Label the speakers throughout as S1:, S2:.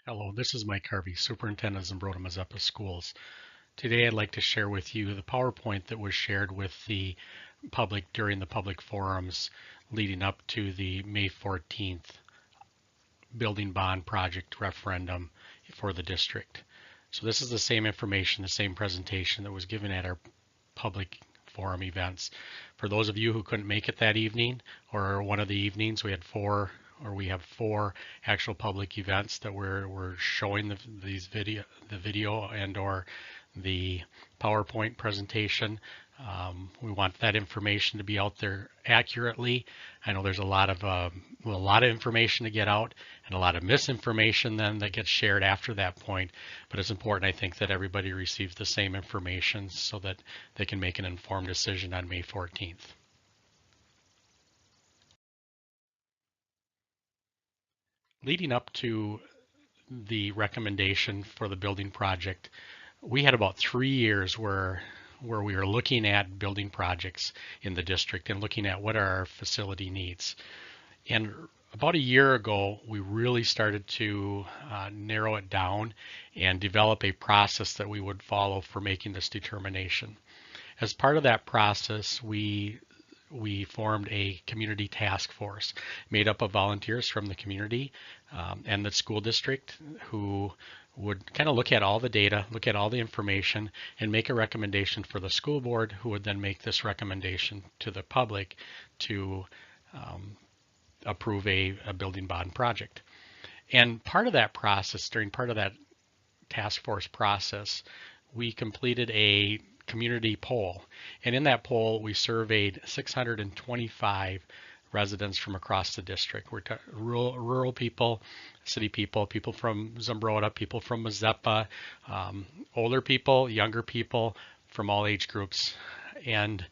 S1: Hello, this is Mike Harvey, Superintendent of Zimbrota-Mazeppa Schools. Today I'd like to share with you the PowerPoint that was shared with the public during the public forums leading up to the May 14th building bond project referendum for the district. So this is the same information, the same presentation that was given at our public forum events. For those of you who couldn't make it that evening or one of the evenings, we have four actual public events that we're showing the video and or the PowerPoint presentation. We want that information to be out there accurately. I know there's a lot of information to get out and a lot of misinformation then that gets shared after that point. But it's important, I think, that everybody receives the same information so that they can make an informed decision on May 14th. Leading up to the recommendation for the building project, we had about 3 years where we were looking at building projects in the district and looking at what are our facility needs. And about a year ago, we really started to narrow it down and develop a process that we would follow for making this determination. As part of that process, we formed a community task force made up of volunteers from the community and the school district who would kind of look at all the data, look at all the information, and make a recommendation for the school board, who would then make this recommendation to the public to approve a building bond project. And part of that process, during part of that task force process, we completed a community poll. And in that poll, we surveyed 625 residents from across the district. We're rural people, city people, people from Zimbrota, people from Mazeppa, older people, younger people from all age groups. And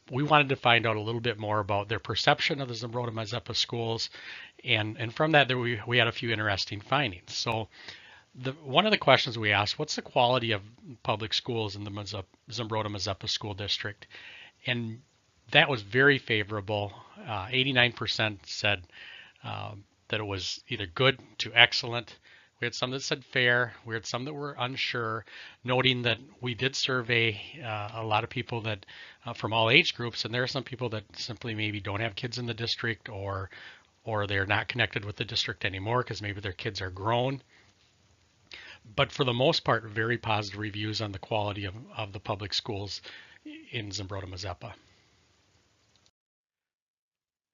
S1: we wanted to find out a little bit more about their perception of the Zimbrota-Mazeppa schools. And from that, we had a few interesting findings. So one of the questions we asked, what's the quality of public schools in the Zimbrota-Mazeppa school district? And that was very favorable. 89% said that it was either good to excellent. We had some that said fair. We had some that were unsure, noting that we did survey a lot of people that from all age groups, and there are some people that simply maybe don't have kids in the district or they're not connected with the district anymore because maybe their kids are grown. But for the most part, very positive reviews on the quality of the public schools in Zimbrota-Mazeppa.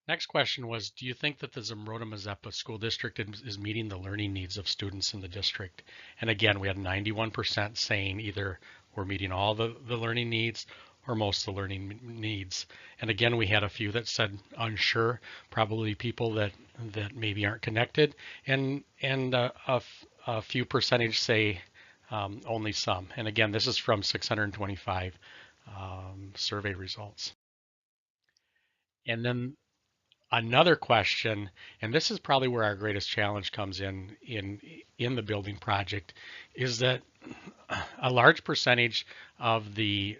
S1: Next question was, do you think that the Zimbrota-Mazeppa school district is meeting the learning needs of students in the district? And again, we had 91% saying either we're meeting all the learning needs or most of the learning needs. And again, we had a few that said unsure, probably people that maybe aren't connected, and a few percentage say only some. And again, this is from 625 survey results. And then another question, and this is probably where our greatest challenge comes in the building project, is that a large percentage of the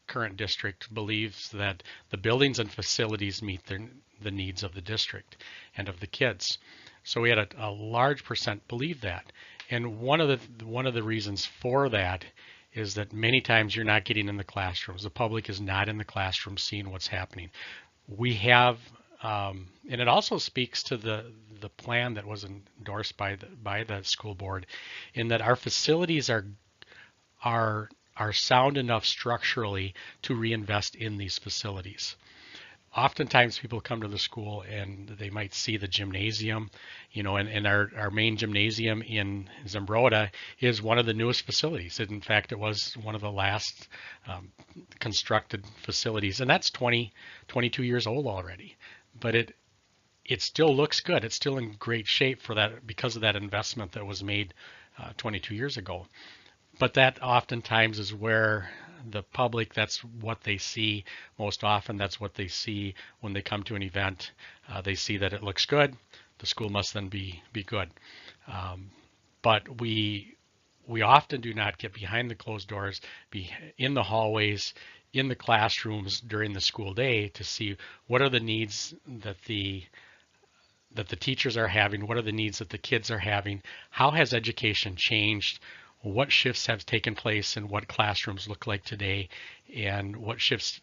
S1: current district believes that the buildings and facilities meet the needs of the district and of the kids. So we had a large percent believe that. And one of the reasons for that is that many times you're not getting in the classrooms. The public is not in the classroom seeing what's happening. We have, and it also speaks to the plan that was endorsed by the school board, in that our facilities are sound enough structurally to reinvest in these facilities. Oftentimes people come to the school and they might see the gymnasium, and our main gymnasium in Zimbrota is one of the newest facilities. In fact, it was one of the last constructed facilities, and that's 22 years old already. But it still looks good. It's still in great shape for that because of that investment that was made 22 years ago. But that oftentimes is where the public, that's what they see most often. That's what they see when they come to an event. They see that it looks good. The school must then be good. But we often do not get behind the closed doors, be in the hallways, in the classrooms during the school day to see what are the needs that the that the teachers are having? What are the needs that the kids are having? How has education changed? What shifts have taken place and what classrooms look like today, and what shifts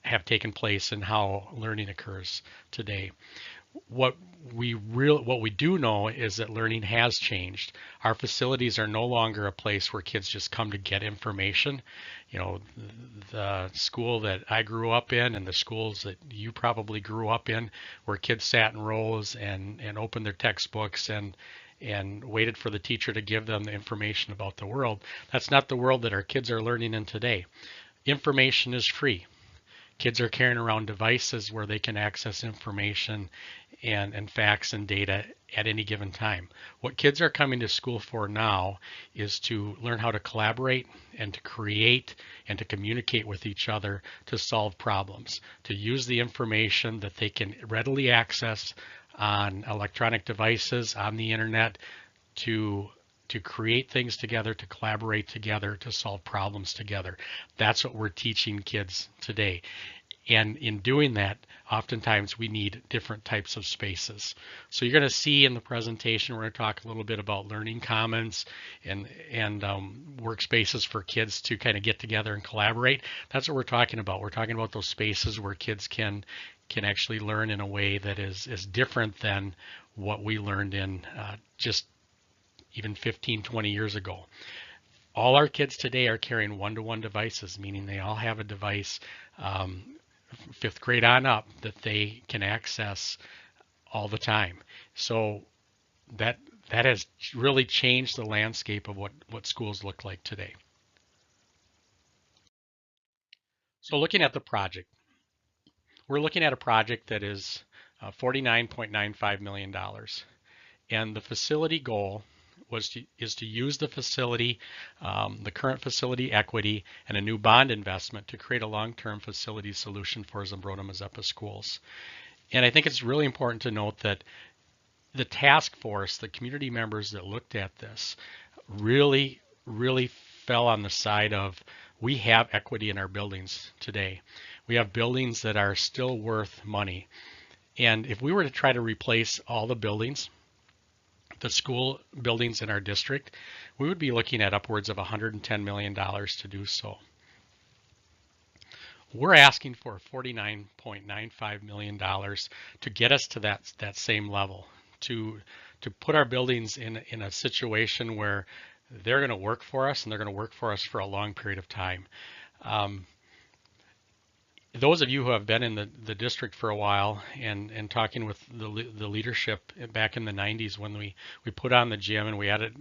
S1: have taken place and how learning occurs today. What we do know is that learning has changed. Our facilities are no longer a place where kids just come to get information. You know, the school that I grew up in and the schools that you probably grew up in, where kids sat in rows and opened their textbooks and waited for the teacher to give them the information about the world. That's not the world that our kids are learning in today. Information is free. Kids are carrying around devices where they can access information and facts and data at any given time. What kids are coming to school for now is to learn how to collaborate and to create and to communicate with each other to solve problems, to use the information that they can readily access on electronic devices, on the internet, to create things together, to collaborate together, to solve problems together. That's what we're teaching kids today. And in doing that, oftentimes we need different types of spaces. So you're going to see in the presentation, we're going to talk a little bit about learning commons and workspaces for kids to kind of get together and collaborate. That's what we're talking about. We're talking about those spaces where kids can actually learn in a way that is different than what we learned in just even 15, 20 years ago. All our kids today are carrying one-to-one devices, meaning they all have a device, 5th grade on up, that they can access all the time. So that has really changed the landscape of what schools look like today. So looking at the project, we're looking at a project that is $49.95 million. And the facility goal is to use the facility, the current facility equity, and a new bond investment to create a long-term facility solution for Zumbrota-Mazeppa schools. And I think it's really important to note that the task force, the community members that looked at this, really fell on the side of, we have equity in our buildings today. We have buildings that are still worth money. And if we were to try to replace all the buildings, the school buildings in our district, we would be looking at upwards of $110 million to do so. We're asking for $49.95 million to get us to that same level, to put our buildings in a situation where they're going to work for us, and they're going to work for us for a long period of time. Those of you who have been in the district for a while and talking with the leadership back in the 90s when we put on the gym and we added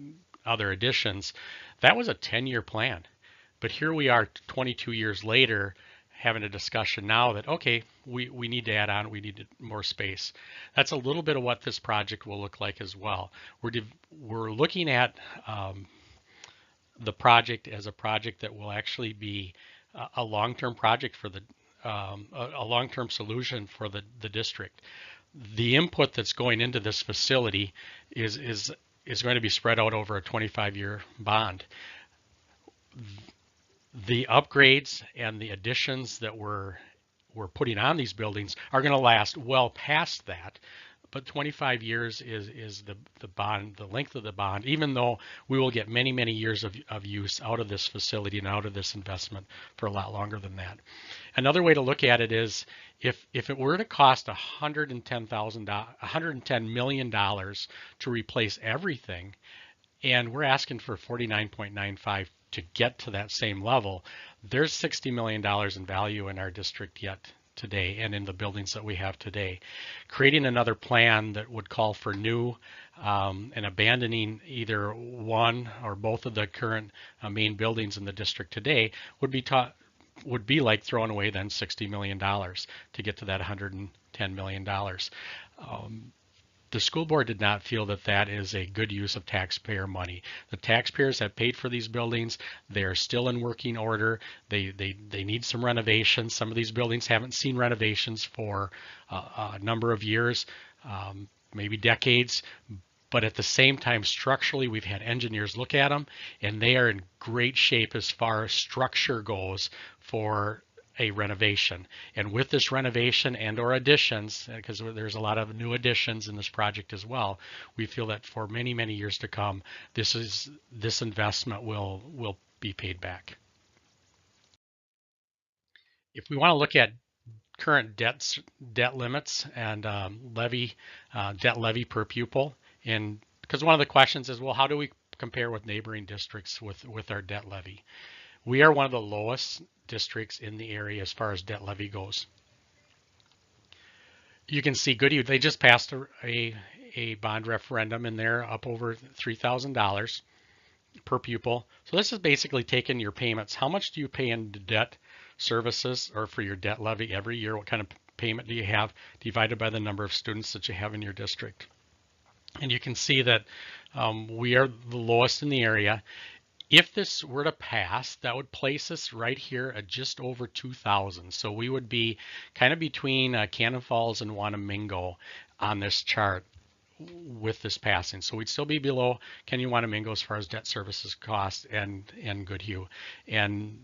S1: other additions, that was a 10-year plan. But here we are 22 years later having a discussion now that, okay, we need to add on, we need more space. That's a little bit of what this project will look like as well. We're looking at the project as a project that will actually be a long-term project for a long-term solution for the district. The input that's going into this facility is going to be spread out over a 25-year bond. The upgrades and the additions that we're putting on these buildings are going to last well past that. But 25 years is the bond, the length of the bond, even though we will get many, many years of use out of this facility and out of this investment for a lot longer than that. Another way to look at it is if it were to cost $110 million to replace everything, and we're asking for 49.95 to get to that same level, there's $60 million in value in our district yet today and in the buildings that we have today. Creating another plan that would call for new and abandoning either one or both of the current main buildings in the district today would be like throwing away then $60 million to get to that $110 million. The school board did not feel that that is a good use of taxpayer money. The taxpayers have paid for these buildings. They are still in working order. They need some renovations. Some of these buildings haven't seen renovations for a number of years, maybe decades. But at the same time, structurally, we've had engineers look at them, and they are in great shape as far as structure goes for a renovation. And with this renovation and or additions, because there's a lot of new additions in this project as well, we feel that for many, many years to come, this investment will be paid back. If we want to look at current debt limits and debt levy per pupil, and because one of the questions is, well, how do we compare with neighboring districts with our debt levy? We are one of the lowest districts in the area as far as debt levy goes. You can see Goodhue, they just passed a bond referendum and they're up over $3,000 per pupil. So this is basically taking your payments. How much do you pay into debt services or for your debt levy every year? What kind of payment do you have divided by the number of students that you have in your district? And you can see that we are the lowest in the area. If this were to pass, that would place us right here at just over 2,000. So we would be kind of between Cannon Falls and Wanamingo on this chart with this passing. So we'd still be below Kenyon Wanamingo as far as debt services cost and Goodhue, and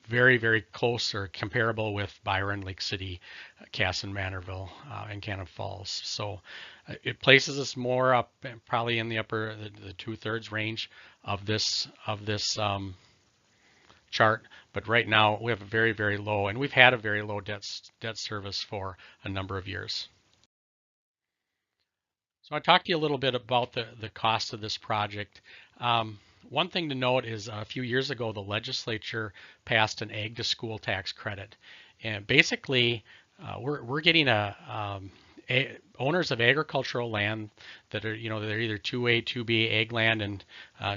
S1: very, very close or comparable with Byron, Lake City, Cass and Manorville, and Cannon Falls. So it places us more up, probably in the upper, the 2/3 range of this chart. But right now we have a very, very low, and we've had a very low debt service for a number of years. So I talked to you a little bit about the cost of this project. One thing to note is a few years ago, the legislature passed an ag to school tax credit. And basically, we're getting owners of agricultural land that are, they're either 2A, 2B ag land and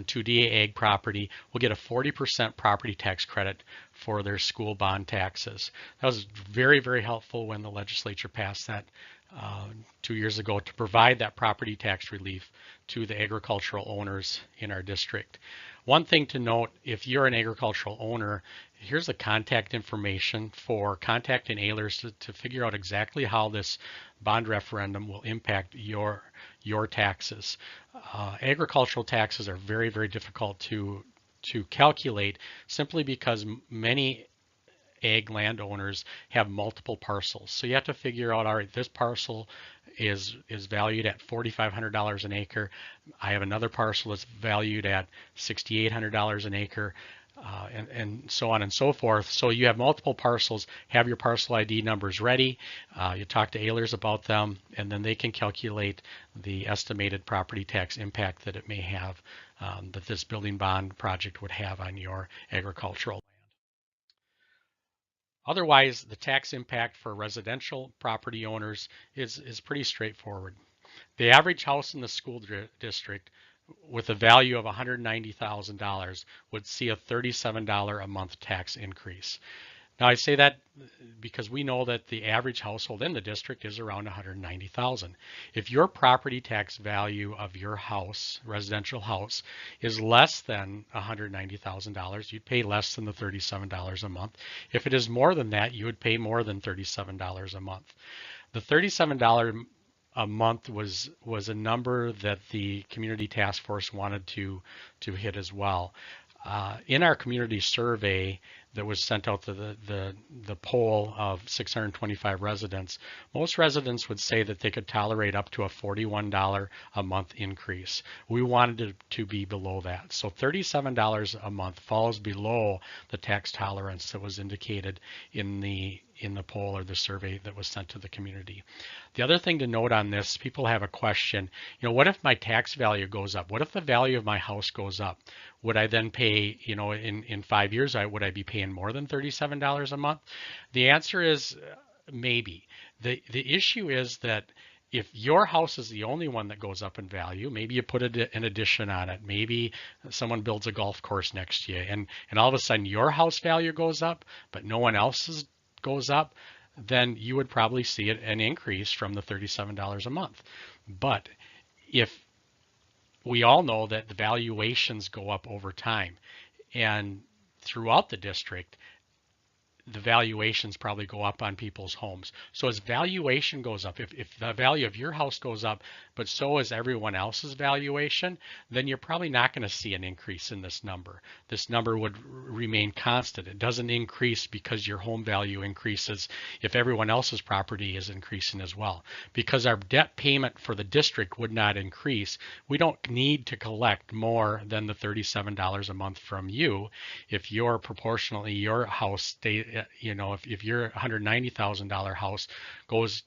S1: 2D ag property will get a 40% property tax credit for their school bond taxes. That was very, very helpful when the legislature passed that 2 years ago to provide that property tax relief to the agricultural owners in our district. One thing to note, if you're an agricultural owner, here's the contact information for contacting Ehlers to figure out exactly how this bond referendum will impact your taxes. Agricultural taxes are very, very difficult to calculate simply because many ag landowners have multiple parcels. So you have to figure out, all right, this parcel is valued at $4,500 an acre. I have another parcel that's valued at $6,800 an acre, and so on and so forth. So you have multiple parcels, have your parcel ID numbers ready. You talk to Ehlers about them, and then they can calculate the estimated property tax impact that it may have, that this building bond project would have on your agricultural. Otherwise, the tax impact for residential property owners is pretty straightforward. The average house in the school district with a value of $190,000 would see a $37 a month tax increase. Now I say that because we know that the average household in the district is around $190,000. If your property tax value of your house, residential house, is less than $190,000, you'd pay less than the $37 a month. If it is more than that, you would pay more than $37 a month. The $37 a month was a number that the community task force wanted to hit as well. In our community survey that was sent out to the poll of 625 residents, most residents would say that they could tolerate up to a $41 a month increase. We wanted it to be below that. So $37 a month falls below the tax tolerance that was indicated in the poll or the survey that was sent to the community. The other thing to note on this, people have a question, what if my tax value goes up? What if the value of my house goes up? Would I then pay, in 5 years, would I be paying more than $37 a month? The answer is maybe. The issue is that if your house is the only one that goes up in value, maybe you put an addition on it, maybe someone builds a golf course next to you, and all of a sudden your house value goes up, but no one else's goes up, then you would probably see an increase from the $37 a month. But if we all know that the valuations go up over time, and throughout the district, the valuations probably go up on people's homes. So as valuation goes up, if the value of your house goes up, but so is everyone else's valuation, then you're probably not going to see an increase in this number. This number would remain constant. It doesn't increase because your home value increases if everyone else's property is increasing as well. Because our debt payment for the district would not increase, we don't need to collect more than the $37 a month from you. If you're proportionally, your house stay, if your $190,000 house goes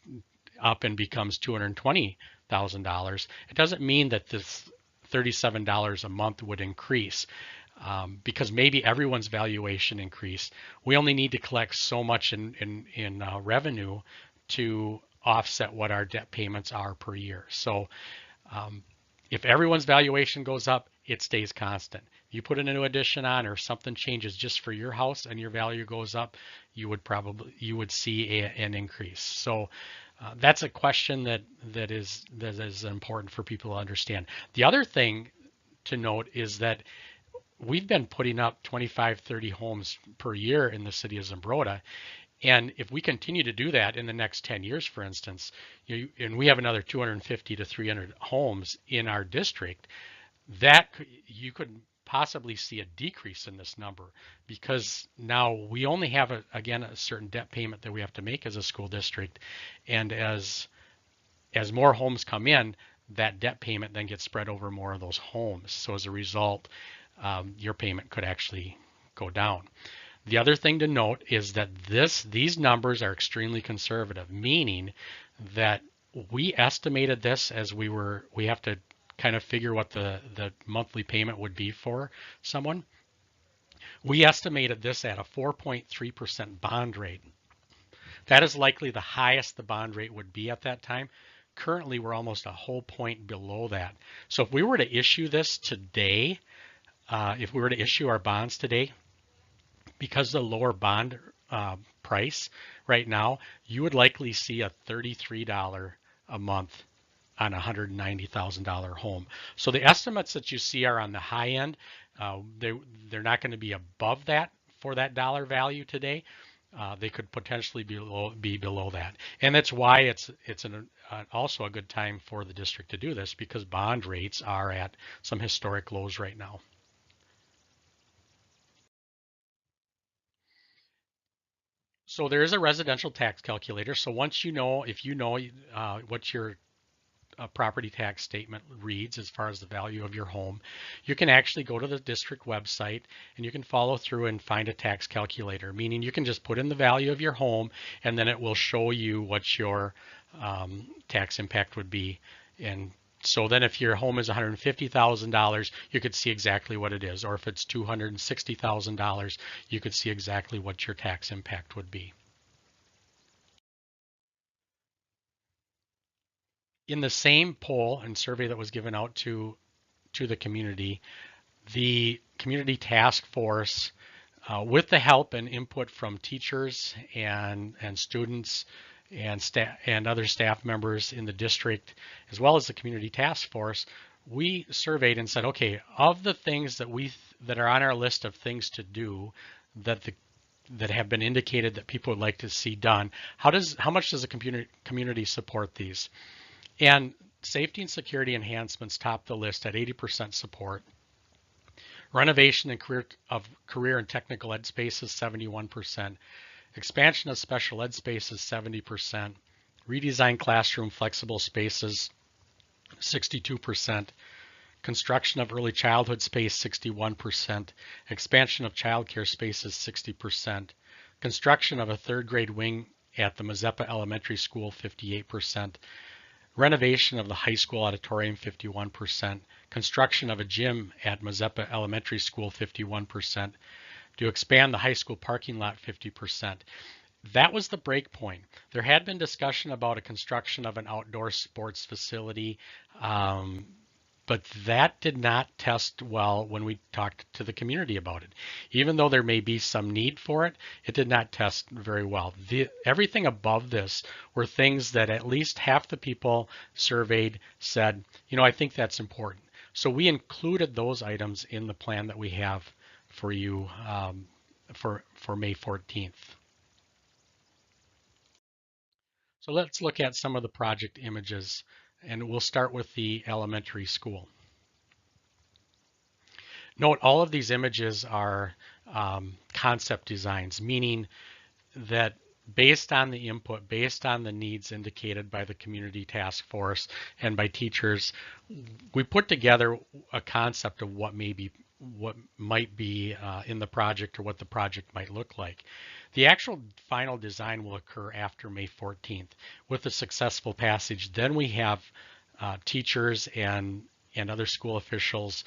S1: up and becomes $220,000, it doesn't mean that this $37 a month would increase. Because maybe everyone's valuation increased. We only need to collect so much in revenue to offset what our debt payments are per year. So if everyone's valuation goes up, it stays constant. You put a new addition on or something changes just for your house and your value goes up, you would see an increase. So that's a question that is important for people to understand. The other thing to note is that we've been putting up 25, 30 homes per year in the city of Zumbrota. And if we continue to do that in the next 10 years, for instance, and we have another 250 to 300 homes in our district, that you could possibly see a decrease in this number, because now we only have again a certain debt payment that we have to make as a school district, and as more homes come in, that debt payment then gets spread over more of those homes. So as a result, your payment could actually go down. The other thing to note is that these numbers are extremely conservative, meaning that we estimated this as we have to kind of figure what the monthly payment would be for someone. We estimated this at a 4.3% bond rate. That is likely the highest the bond rate would be at that time. Currently, we're almost a whole point below that. So if we were to issue this today, if we were to issue our bonds today, because of the lower bond price right now, you would likely see a $33 a month on a $190,000 home. So the estimates that you see are on the high end. They're not going to be above that for that dollar value today. They could potentially be below that. And that's why it's also a good time for the district to do this, because bond rates are at some historic lows right now. So there is a residential tax calculator. So once if you know what your property tax statement reads as far as the value of your home, you can actually go to the district website and you can follow through and find a tax calculator, meaning you can just put in the value of your home and then it will show you what your tax impact would be. And so then if your home is $150,000, you could see exactly what it is. Or if it's $260,000, you could see exactly what your tax impact would be. In the same poll and survey that was given out to the community task force, with the help and input from teachers and students and staff and other staff members in the district, as well as the community task force, we surveyed and said, okay, of the things that are on our list of things to do that have been indicated that people would like to see done, how much does the community support these? And safety and security enhancements top the list at 80% support. Renovation and career and technical ed spaces, 71%. Expansion of special ed spaces, 70%. Redesign classroom flexible spaces, 62%. Construction of early childhood space, 61%. Expansion of childcare spaces, 60%. Construction of a third grade wing at the Mazeppa Elementary School, 58%. Renovation of the high school auditorium, 51%. Construction of a gym at Mazeppa Elementary School, 51%. To expand the high school parking lot, 50%. That was the break point. There had been discussion about a construction of an outdoor sports facility, but that did not test well when we talked to the community about it. Even though there may be some need for it, it did not test very well. Everything above this were things that at least half the people surveyed said, I think that's important. So we included those items in the plan that we have for you for May 14th. So let's look at some of the project images And we'll start with the elementary school. Note all of these images are concept designs, meaning that based on the input, based on the needs indicated by the community task force and by teachers, we put together a concept of what might be in the project or what the project might look like. The actual final design will occur after May 14th. With a successful passage, then we have teachers and other school officials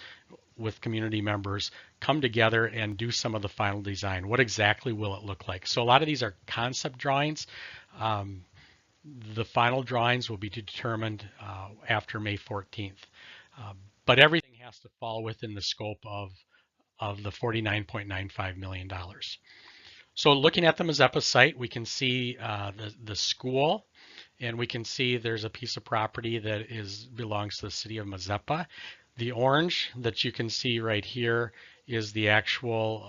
S1: with community members come together and do some of the final design. What exactly will it look like? So a lot of these are concept drawings. The final drawings will be determined after May 14th. But everything has to fall within the scope of the $49.95 million. So looking at the Mazeppa site, we can see the school, and we can see there's a piece of property that belongs to the city of Mazeppa. The orange that you can see right here is the actual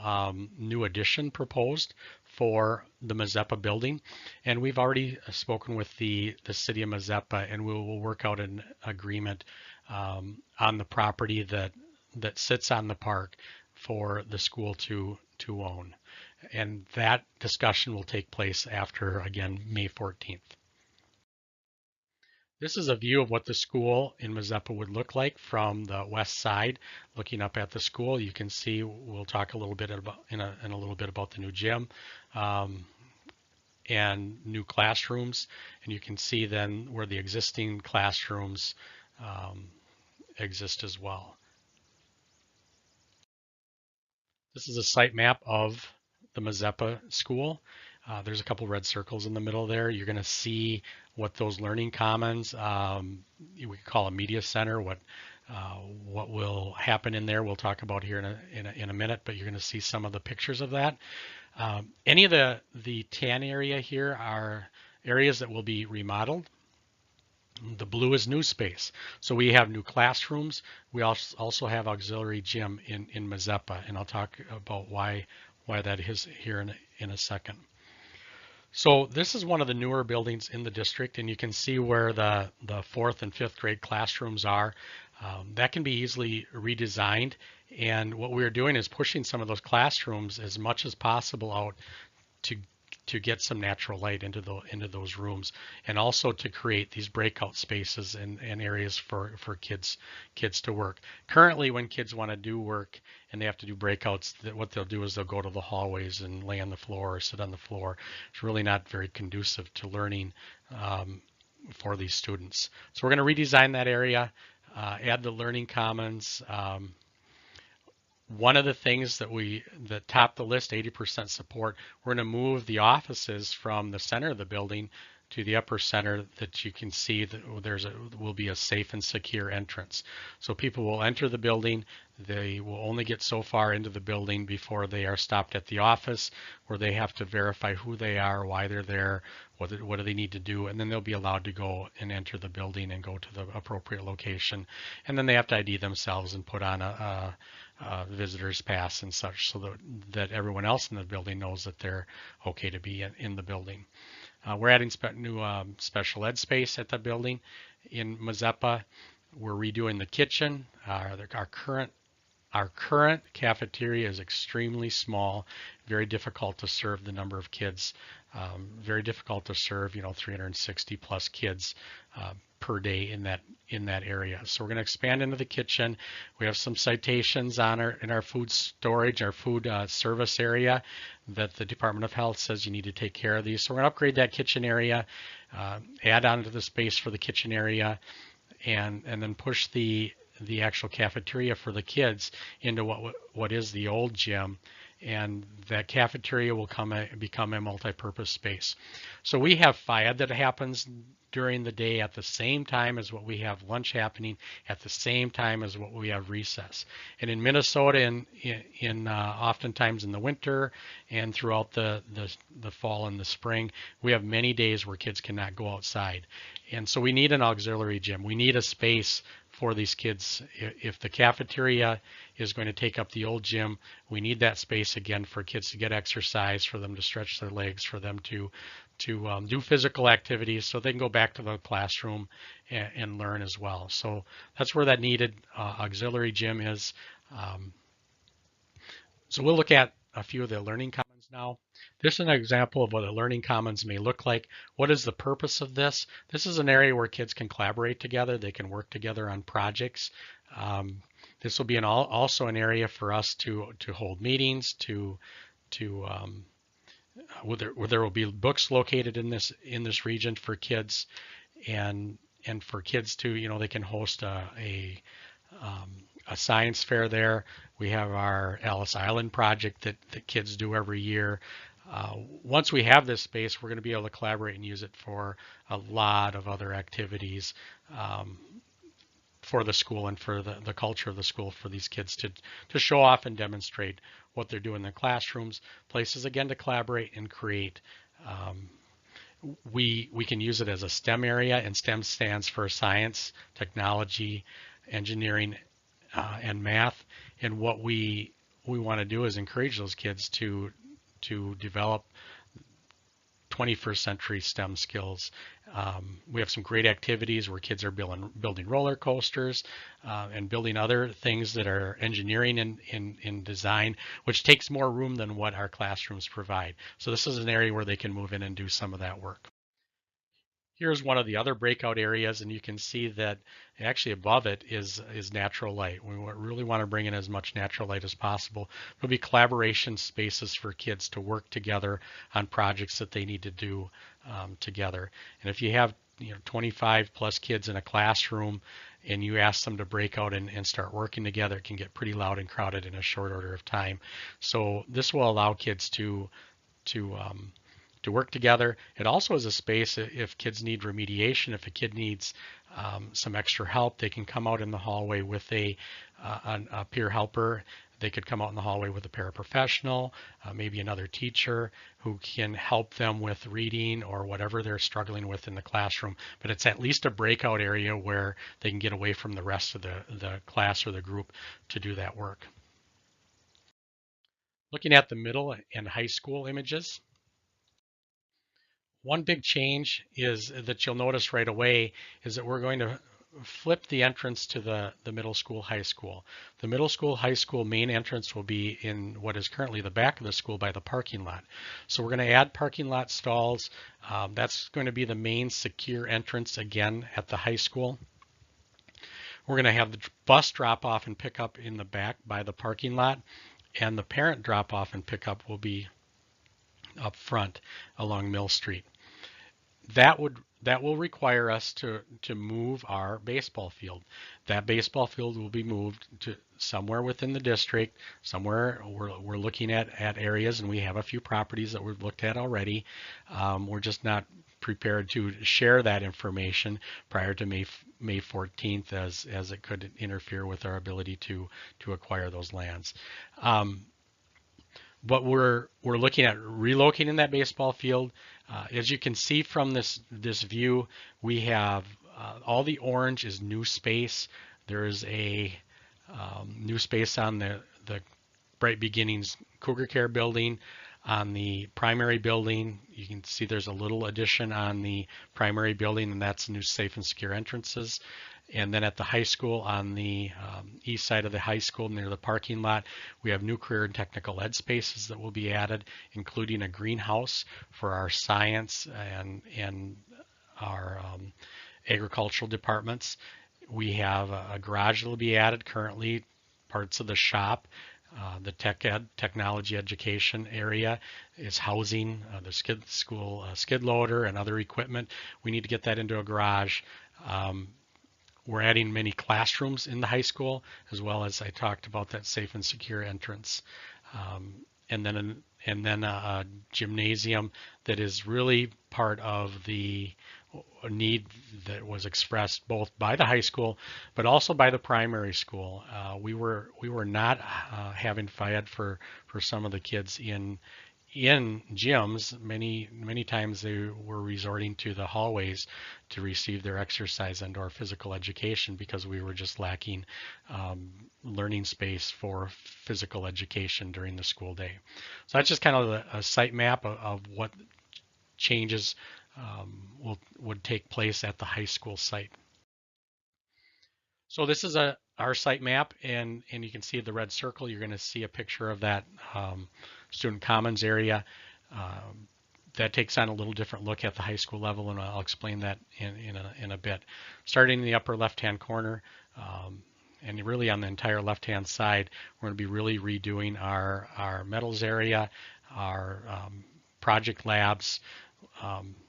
S1: new addition proposed for the Mazeppa building. And we've already spoken with the city of Mazeppa, and we will work out an agreement on the property that sits on the park for the school to own. And that discussion will take place after, again, May 14th. This is a view of what the school in Mazeppa would look like from the west side. Looking up at the school, you can see, we'll talk a little bit about in a little bit about the new gym and new classrooms. And you can see then where the existing classrooms exist as well. This is a site map of the Mazeppa school. There's a couple red circles in the middle there. You're going to see what those learning commons, we could call a media center, what will happen in there. We'll talk about here in a minute, but you're going to see some of the pictures of that. Any of the tan area here are areas that will be remodeled. The blue is new space. So we have new classrooms. We also have auxiliary gym in Mazeppa, and I'll talk about why that is here in a second. So this is one of the newer buildings in the district, and you can see where the 4th and 5th grade classrooms are. That can be easily redesigned, and what we're doing is pushing some of those classrooms as much as possible out to get some natural light into those rooms, and also to create these breakout spaces and areas for kids to work. Currently, when kids want to do work and they have to do breakouts, what they'll do is they'll go to the hallways and lay on the floor or sit on the floor. It's really not very conducive to learning for these students. So we're going to redesign that area, add the learning commons. One of the things that top the list, 80% support, we're going to move the offices from the center of the building to the upper center, that you can see that will be a safe and secure entrance. So people will enter the building. They will only get so far into the building before they are stopped at the office, where they have to verify who they are, why they're there, what do they need to do, and then they'll be allowed to go and enter the building and go to the appropriate location. And then they have to ID themselves and put on a visitor's pass and such, so that everyone else in the building knows that they're okay to be in the building. We're adding new special ed space at the building in Mazeppa. We're redoing the kitchen. Our current cafeteria is extremely small, very difficult to serve the number of kids, very difficult to serve 360 plus kids per day in that area. So we're going to expand into the kitchen. We have some citations in our food storage, our food service area, that the Department of Health says you need to take care of these. So we're going to upgrade that kitchen area, add on to the space for the kitchen area, and then push the actual cafeteria for the kids into what is the old gym, and that cafeteria will become a multi-purpose space. So we have FIAD that happens during the day at the same time as what we have lunch happening, at the same time as what we have recess. And in Minnesota, oftentimes in the winter and throughout the fall and the spring, we have many days where kids cannot go outside. And so we need an auxiliary gym. We need a space for these kids. If the cafeteria is going to take up the old gym, we need that space again for kids to get exercise, for them to stretch their legs, for them to do physical activities so they can go back to the classroom and learn as well. So that's where that needed auxiliary gym is. So we'll look at a few of the learning commons now. This is an example of what a learning commons may look like. What is the purpose of this? This is an area where kids can collaborate together. They can work together on projects. This will be also an area for us to hold meetings, where there will be books located in this region for kids, and for kids to, they can host a science fair there. We have our Ellis Island project that kids do every year. Once we have this space, we're going to be able to collaborate and use it for a lot of other activities for the school and for the culture of the school, for these kids to show off and demonstrate what they're doing in their classrooms. Places, again, to collaborate and create. We can use it as a STEM area, and STEM stands for science, technology, engineering, and math. And what we want to do is encourage those kids to develop 21st century STEM skills. We have some great activities where kids are building roller coasters and building other things that are engineering in design, which takes more room than what our classrooms provide. So this is an area where they can move in and do some of that work. Here's one of the other breakout areas, and you can see that actually above it is natural light. We really want to bring in as much natural light as possible. There'll be collaboration spaces for kids to work together on projects that they need to do together. And if you have 25 plus kids in a classroom and you ask them to break out and start working together, it can get pretty loud and crowded in a short order of time. So this will allow kids to work together. It also is a space if kids need remediation, if a kid needs some extra help, they can come out in the hallway with a peer helper. They could come out in the hallway with a paraprofessional, maybe another teacher who can help them with reading or whatever they're struggling with in the classroom. But it's at least a breakout area where they can get away from the rest of the class or the group to do that work. Looking at the middle and high school images. One big change is that you'll notice right away is that we're going to flip the entrance to the middle school, high school. The middle school, high school main entrance will be in what is currently the back of the school by the parking lot. So we're going to add parking lot stalls. That's going to be the main secure entrance again at the high school. We're going to have the bus drop off and pick up in the back by the parking lot, and the parent drop off and pick up will be up front along Mill Street. That will require us to move our baseball field. That baseball field will be moved to somewhere within the district. Somewhere we're looking at areas, and we have a few properties that we've looked at already. We're just not prepared to share that information prior to May 14th, as it could interfere with our ability to acquire those lands. But we're looking at relocating that baseball field. As you can see from this view, we have all the orange is new space. There is a new space on the Bright Beginnings Cougar Care building. On the primary building, you can see there's a little addition on the primary building, and that's new safe and secure entrances. And then at the high school, on the east side of the high school near the parking lot, we have new career and technical ed spaces that will be added, including a greenhouse for our science and our agricultural departments. We have a garage that will be added currently, parts of the shop. The technology education area is housing the skid loader and other equipment. We need to get that into a garage. We're adding many classrooms in the high school, as well as I talked about that safe and secure entrance. And then a gymnasium that is really part of the need that was expressed both by the high school, but also by the primary school. We were not having FIAD for some of the kids in in gyms, many times they were resorting to the hallways to receive their exercise and or physical education because we were just lacking learning space for physical education during the school day. So that's just kind of a site map of what changes would take place at the high school site. So this is our site map, and you can see the red circle. You're going to see a picture of that student commons area. That takes on a little different look at the high school level, and I'll explain that in a bit. Starting in the upper left-hand corner, and really on the entire left-hand side, we're going to be really redoing our metals area, our project labs.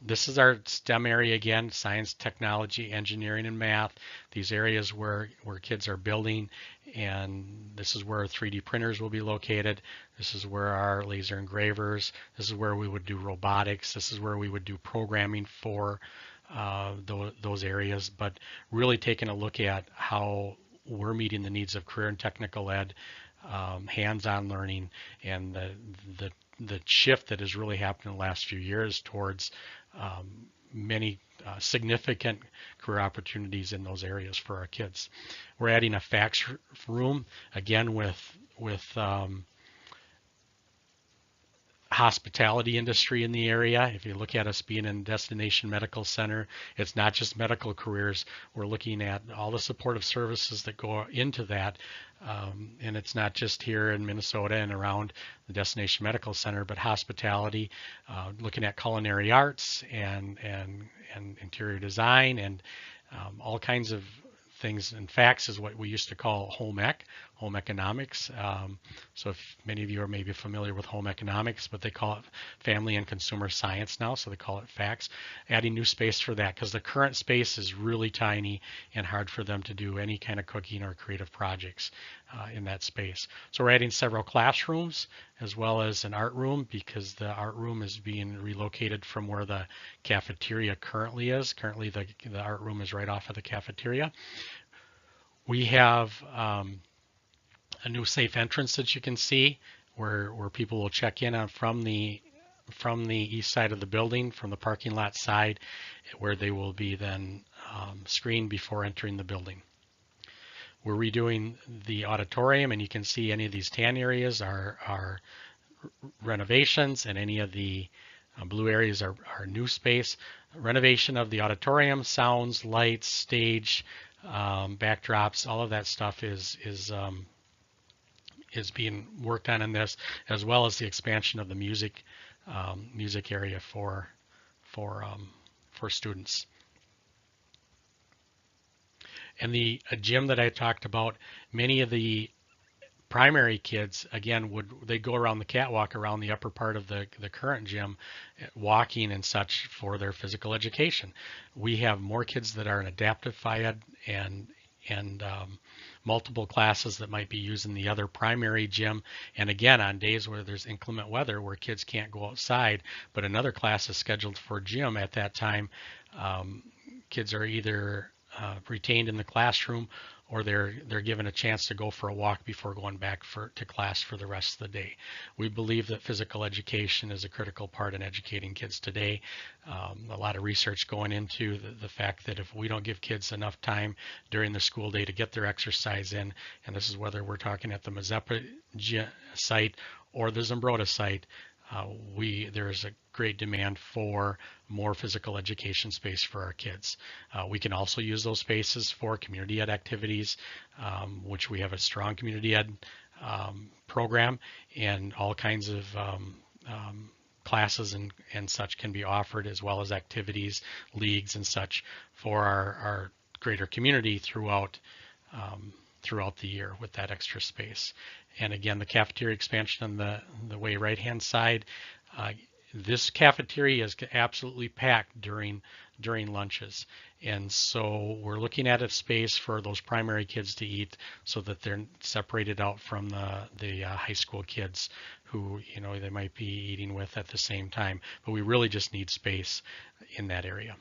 S1: This is our STEM area again: science, technology, engineering, and math. These areas where kids are building, and this is where 3D printers will be located. This is where our laser engravers. This is where we would do robotics. This is where we would do programming for those areas. But really taking a look at how we're meeting the needs of career and technical ed, hands-on learning, and the shift that has really happened in the last few years towards many significant career opportunities in those areas for our kids. We're adding a fax room, again with hospitality industry in the area. If you look at us being a destination medical center, it's not just medical careers. We're looking at all the supportive services that go into that. And it's not just here in Minnesota and around the destination medical center, but hospitality, looking at culinary arts and interior design and all kinds of things. And fax is what we used to call home economics. So if many of you are maybe familiar with home economics, but they call it family and consumer science now, so they call it fax. Adding new space for that because the current space is really tiny and hard for them to do any kind of cooking or creative projects in that space. So we're adding several classrooms as well as an art room because the art room is being relocated from where the cafeteria currently is. Currently the art room is right off of the cafeteria. We have a new safe entrance that you can see where people will check in on from the east side of the building, from the parking lot side, where they will be then screened before entering the building. We're redoing the auditorium, and you can see any of these tan areas are renovations, and any of the blue areas are new space. Renovation of the auditorium, sounds, lights, stage, backdrops, all of that stuff is being worked on in this, as well as the expansion of the music area for students. And the gym that I talked about, many of the primary kids, again, they go around the catwalk around the upper part of the current gym, walking and such for their physical education. We have more kids that are in adaptive phy-ed and multiple classes that might be used in the other primary gym. And again, on days where there's inclement weather where kids can't go outside, but another class is scheduled for gym at that time, kids are either retained in the classroom or they're given a chance to go for a walk before going back to class for the rest of the day. We believe that physical education is a critical part in educating kids today. A lot of research going into the fact that if we don't give kids enough time during the school day to get their exercise in, and this is whether we're talking at the Mazeppa site or the Zumbrota site, there's a great demand for more physical education space for our kids. We can also use those spaces for community ed activities, which we have a strong community ed program, and all kinds of classes and such can be offered, as well as activities, leagues and such for our greater community throughout the year with that extra space. And again, the cafeteria expansion on the way right-hand side, this cafeteria is absolutely packed during lunches. And so we're looking at a space for those primary kids to eat so that they're separated out from the high school kids who, they might be eating with at the same time. But we really just need space in that area.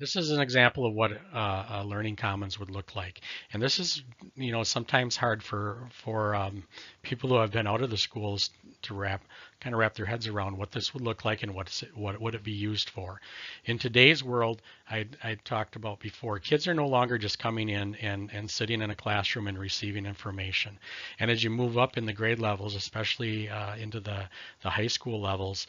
S1: This is an example of what a learning commons would look like, and this is, sometimes hard for people who have been out of the schools to kind of wrap their heads around what this would look like and what would it be used for. In today's world, I talked about before, kids are no longer just coming in and sitting in a classroom and receiving information. And as you move up in the grade levels, especially into the high school levels,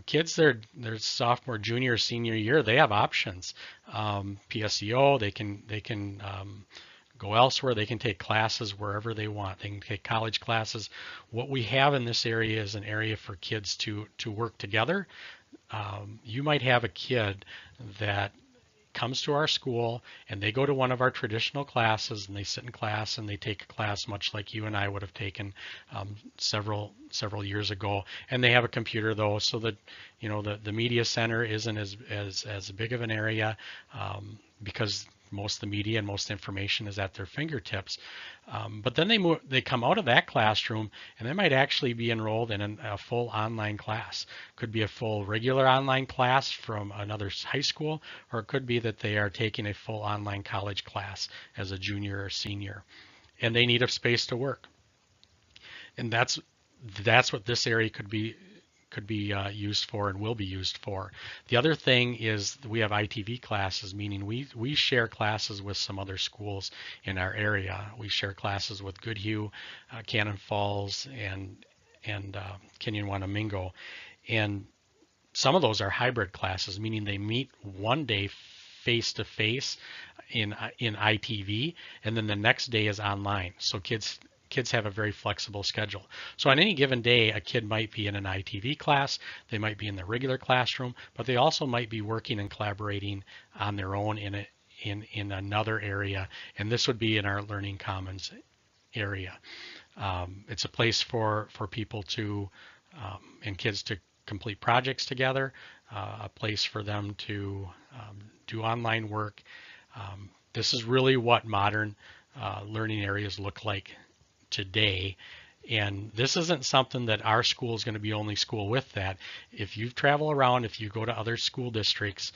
S1: kids, their sophomore, junior, senior year, they have options. PSEO, they can go elsewhere. They can take classes wherever they want. They can take college classes. What we have in this area is an area for kids to work together. You might have a kid that comes to our school and they go to one of our traditional classes and they sit in class and they take a class much like you and I would have taken several years ago, and they have a computer though, so that the media center isn't as big of an area because most of the media and most information is at their fingertips. But then they come out of that classroom and they might actually be enrolled in a full online class. Could be a full regular online class from another high school, or it could be that they are taking a full online college class as a junior or senior, and they need a space to work. And that's what this area could be used for and will be used for. The other thing is we have ITV classes, meaning we share classes with some other schools in our area. We share classes with Goodhue, Cannon Falls, and Kinyon-Wanamingo. And some of those are hybrid classes, meaning they meet one day face-to-face in ITV, and then the next day is online. So kids have a very flexible schedule. So on any given day, a kid might be in an ITV class, they might be in the regular classroom, but they also might be working and collaborating on their own in another area, and this would be in our Learning Commons area. It's a place for people to and kids to complete projects together, a place for them to do online work. This is really what modern learning areas look like today, and this isn't something that our school is going to be only school with that. If you travel around, if you go to other school districts,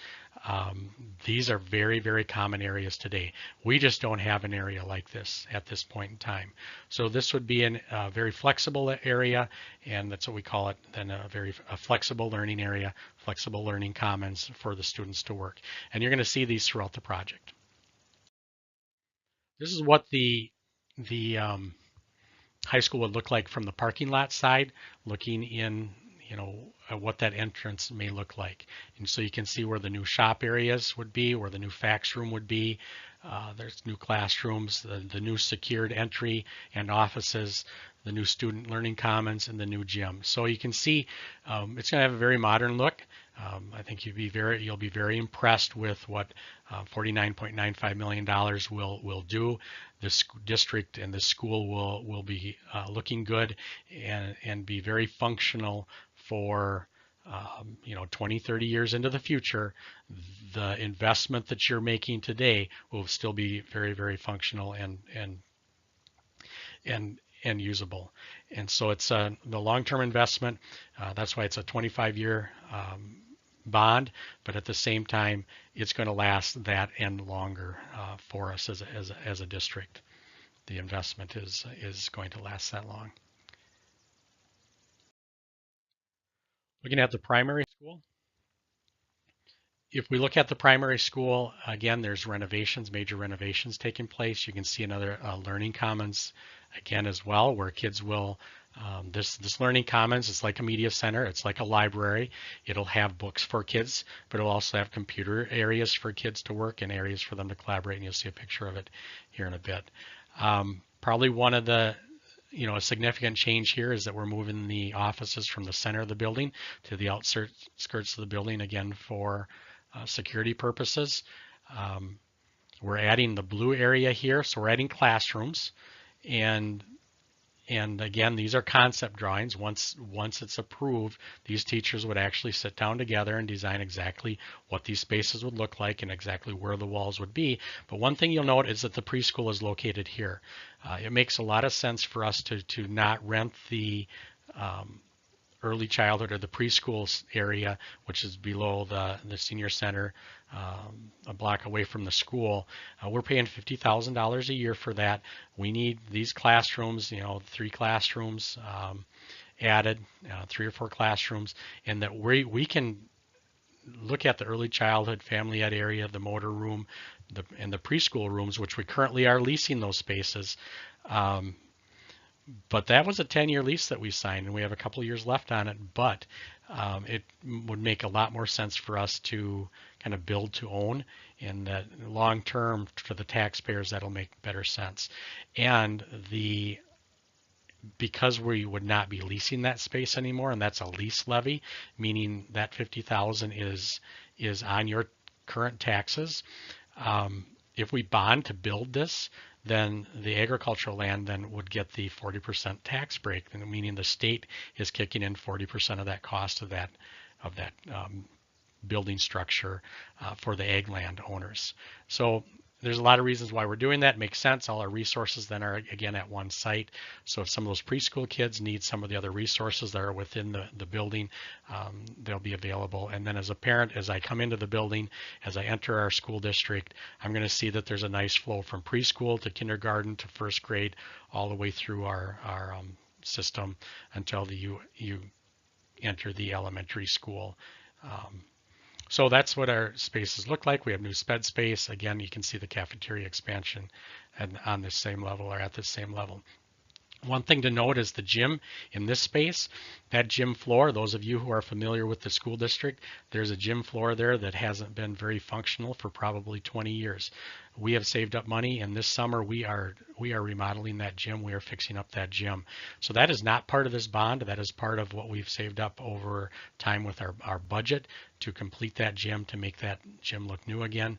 S1: these are very, very common areas today. We just don't have an area like this at this point in time. So this would be a very flexible area, and that's what we call it then, a flexible learning area, flexible learning commons for the students to work. And you're going to see these throughout the project. This is what the high school would look like from the parking lot side, looking in, at what that entrance may look like. And so you can see where the new shop areas would be, where the new fax room would be. There's new classrooms, the new secured entry and offices, the new student learning commons, and the new gym. So you can see it's going to have a very modern look. I think you'll be very impressed with what $49.95 million will do. This district and this school will be looking good and be very functional for 20, 30 years into the future. The investment that you're making today will still be very, very functional and usable. And so it's the long-term investment. That's why it's a 25-year bond, but at the same time, it's going to last that and longer for us as a district. The investment is going to last that long. Looking at the primary school. If we look at the primary school, again, there's major renovations taking place. You can see another learning commons again as well, where kids will, this learning commons is like a media center. It's like a library. It'll have books for kids, but it'll also have computer areas for kids to work and areas for them to collaborate. And you'll see a picture of it here in a bit. Probably one of the a significant change here is that we're moving the offices from the center of the building to the outskirts of the building, again for security purposes. We're adding the blue area here, so we're adding classrooms, and again, these are concept drawings. Once it's approved, these teachers would actually sit down together and design exactly what these spaces would look like and exactly where the walls would be. But one thing you'll note is that the preschool is located here. It makes a lot of sense for us to not rent the early childhood or the preschool area, which is below the senior center, a block away from the school. We're paying $50,000 a year for that. We need these classrooms, 3 classrooms added, 3 or 4 classrooms, and that we can look at the early childhood family ed area, the motor room, and the preschool rooms, which we currently are leasing those spaces. But that was a 10-year lease that we signed, and we have a couple of years left on it. But it would make a lot more sense for us to kind of build to own, and that long term for the taxpayers that'll make better sense. And because we would not be leasing that space anymore, and that's a lease levy, meaning that $50,000 is on your current taxes. If we bond to build this, then the agricultural land then would get the 40% tax break, meaning the state is kicking in 40% of that cost of that building structure for the ag land owners. So there's a lot of reasons why we're doing that. It makes sense. All our resources then are again at one site. So if some of those preschool kids need some of the other resources that are within the building, they'll be available. And then as a parent, as I come into the building, as I enter our school district, I'm going to see that there's a nice flow from preschool to kindergarten to first grade, all the way through our system until you enter the elementary school. So that's what our spaces look like. We have new sped space. Again, you can see the cafeteria expansion on the same level or at the same level. One thing to note is the gym in this space, that gym floor, those of you who are familiar with the school district, there's a gym floor there that hasn't been very functional for probably 20 years. We have saved up money, and this summer we are remodeling that gym. We are fixing up that gym. So that is not part of this bond. That is part of what we've saved up over time with our budget to complete that gym, to make that gym look new again.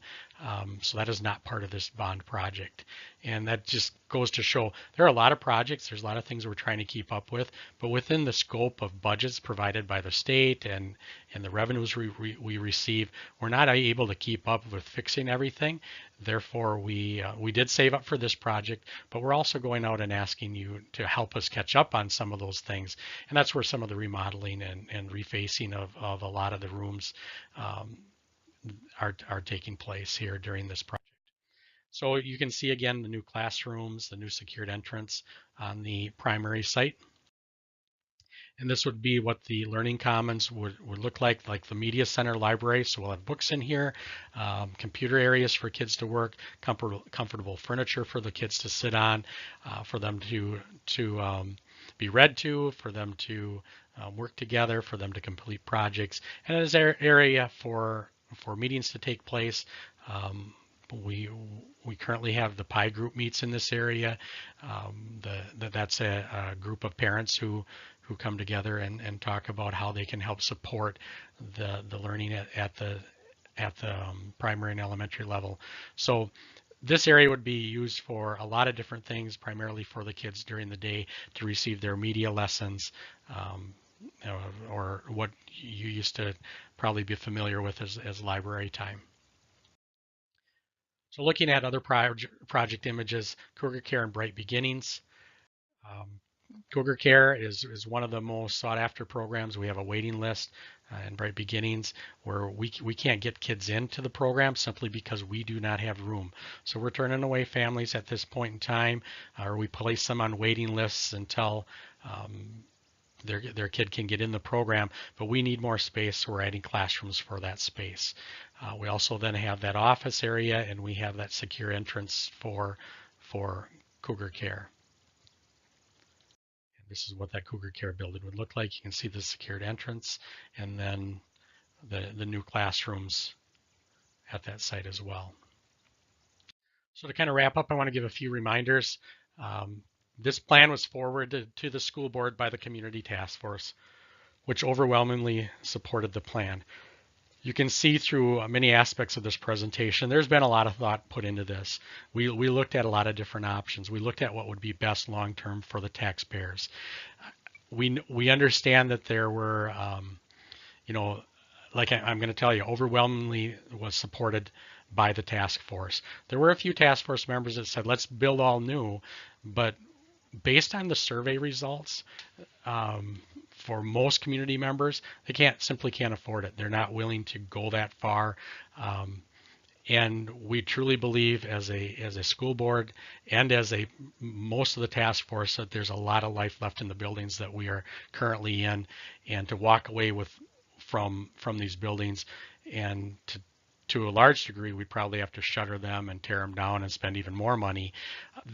S1: So that is not part of this bond project. And that just goes to show there are a lot of projects. There's a lot of things we're trying to keep up with, but within the scope of budgets provided by the state and the revenues we receive, we're not able to keep up with fixing everything. Therefore, we did save up for this project, but we're also going out and asking you to help us catch up on some of those things. And that's where some of the remodeling and refacing of a lot of the rooms are taking place here during this project. So you can see again the new classrooms, the new secured entrance on the primary site. And this would be what the Learning Commons would look like the media center library. So we'll have books in here, computer areas for kids to work, comfortable furniture for the kids to sit on, for them to be read to, for them to work together, for them to complete projects. And as an area for meetings to take place. We currently have the PI group meets in this area. That's a group of parents who come together and talk about how they can help support the learning at the primary and elementary level. So this area would be used for a lot of different things, primarily for the kids during the day to receive their media lessons, or what you used to probably be familiar with as library time. So looking at other project images, Cougar Care and Bright Beginnings. Cougar Care is one of the most sought after programs. We have a waiting list in Bright Beginnings where we can't get kids into the program simply because we do not have room. So we're turning away families at this point in time, or we place them on waiting lists until their kid can get in the program, but we need more space, so we're adding classrooms for that space. We also then have that office area, and we have that secure entrance for Cougar Care. And this is what that Cougar Care building would look like. You can see the secured entrance, and then the new classrooms at that site as well. So to kind of wrap up, I want to give a few reminders. This plan was forwarded to the school board by the Community Task Force, which overwhelmingly supported the plan. You can see through many aspects of this presentation, there's been a lot of thought put into this. We looked at a lot of different options. We looked at what would be best long-term for the taxpayers. We understand that there were, like I'm going to tell you, overwhelmingly was supported by the task force. There were a few task force members that said, let's build all new, but based on the survey results, for most community members, they simply can't afford it. They're not willing to go that far. And we truly believe as a school board and as most of the task force that there's a lot of life left in the buildings that we are currently in, and to walk away from these buildings and to a large degree, we'd probably have to shutter them and tear them down and spend even more money.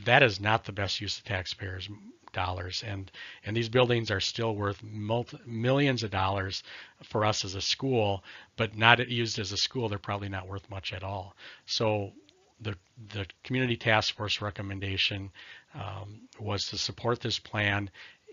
S1: That is not the best use of taxpayers' dollars, and these buildings are still worth millions of dollars for us as a school, but not used as a school, they're probably not worth much at all. So the community task force recommendation was to support this plan,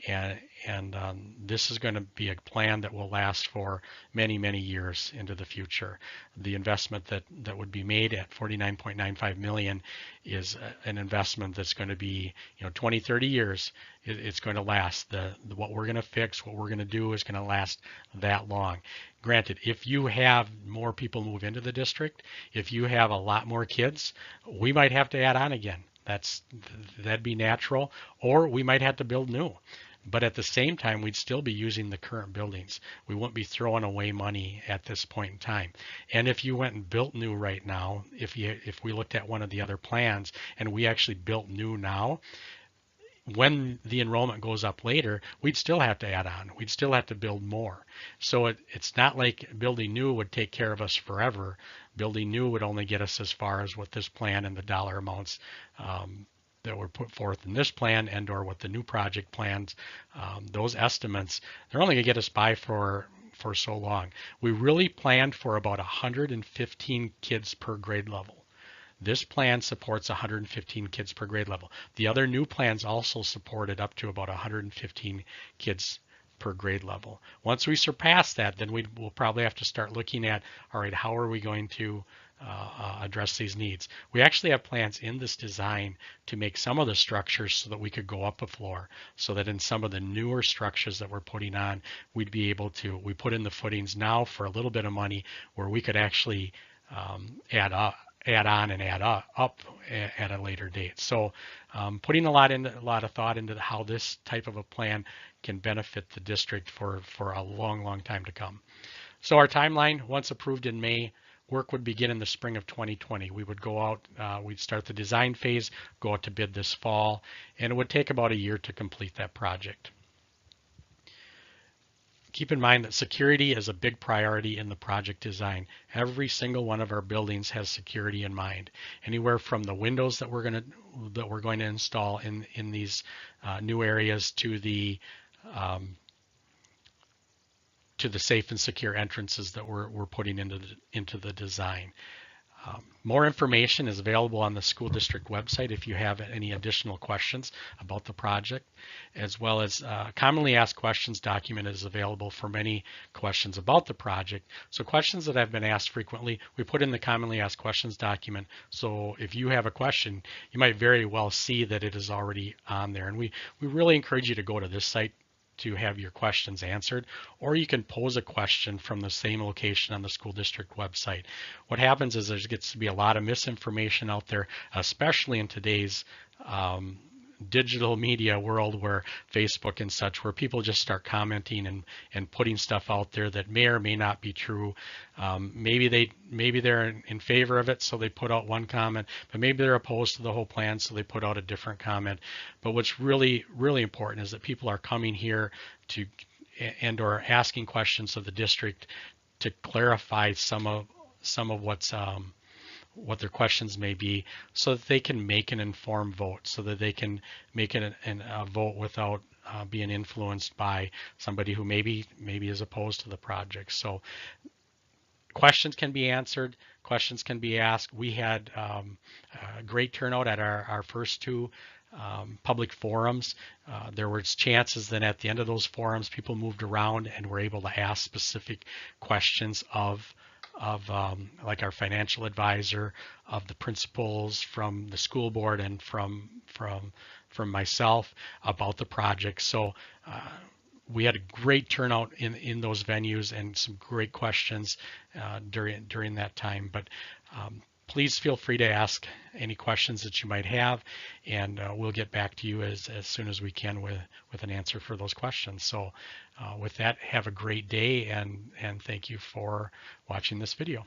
S1: and this is going to be a plan that will last for many, many years into the future. The investment that would be made at $49.95 million is an investment that's going to be 20, 30 years. It's going to last. What we're going to fix, what we're going to do is going to last that long. Granted, if you have more people move into the district, if you have a lot more kids, we might have to add on again. That'd be natural, or we might have to build new. But at the same time, we'd still be using the current buildings. We wouldn't be throwing away money at this point in time. And if you went and built new right now, if we looked at one of the other plans and we actually built new now, when the enrollment goes up later, we'd still have to add on. We'd still have to build more. So it's not like building new would take care of us forever. Building new would only get us as far as what this plan and the dollar amounts that were put forth in this plan and or what the new project plans, those estimates, they're only going to get us by for so long. We really planned for about 115 kids per grade level. This plan supports 115 kids per grade level. The other new plans also supported up to about 115 kids per grade level. Once we surpass that, then we'll probably have to start looking at, all right, how are we going to address these needs? We actually have plans in this design to make some of the structures so that we could go up a floor, so that in some of the newer structures that we're putting on, we'd be able to, we put in the footings now for a little bit of money where we could actually add on and add up at a later date. So putting a lot of thought into how this type of a plan can benefit the district for a long, long time to come. So our timeline, once approved in May, work would begin in the spring of 2020. We would go out, we'd start the design phase, go out to bid this fall, and it would take about a year to complete that project. Keep in mind that security is a big priority in the project design. Every single one of our buildings has security in mind. Anywhere from the windows that we're going to install in these new areas to the safe and secure entrances that we're putting into the design. More information is available on the school district website if you have any additional questions about the project, as well as commonly asked questions document is available for many questions about the project. So questions that have been asked frequently, we put in the commonly asked questions document. So if you have a question, you might very well see that it is already on there. And we really encourage you to go to this site to have your questions answered, or you can pose a question from the same location on the school district website. What happens is there gets to be a lot of misinformation out there, especially in today's digital media world, where Facebook and such, where people just start commenting and putting stuff out there that may or may not be true. Maybe they're in favor of it, so they put out one comment, but maybe they're opposed to the whole plan, so they put out a different comment. But what's really, really important is that people are coming here to and or asking questions of the district to clarify some of what their questions may be, so that they can make an informed vote, so that they can make a vote without being influenced by somebody who maybe is opposed to the project. So questions can be answered, questions can be asked. We had a great turnout at our first two public forums. There were chances that at the end of those forums, people moved around and were able to ask specific questions of like our financial advisor, of the principals, from the school board, and from myself about the project. So we had a great turnout in those venues and some great questions during that time. But please feel free to ask any questions that you might have, and we'll get back to you as soon as we can with an answer for those questions. So with that, have a great day, and thank you for watching this video.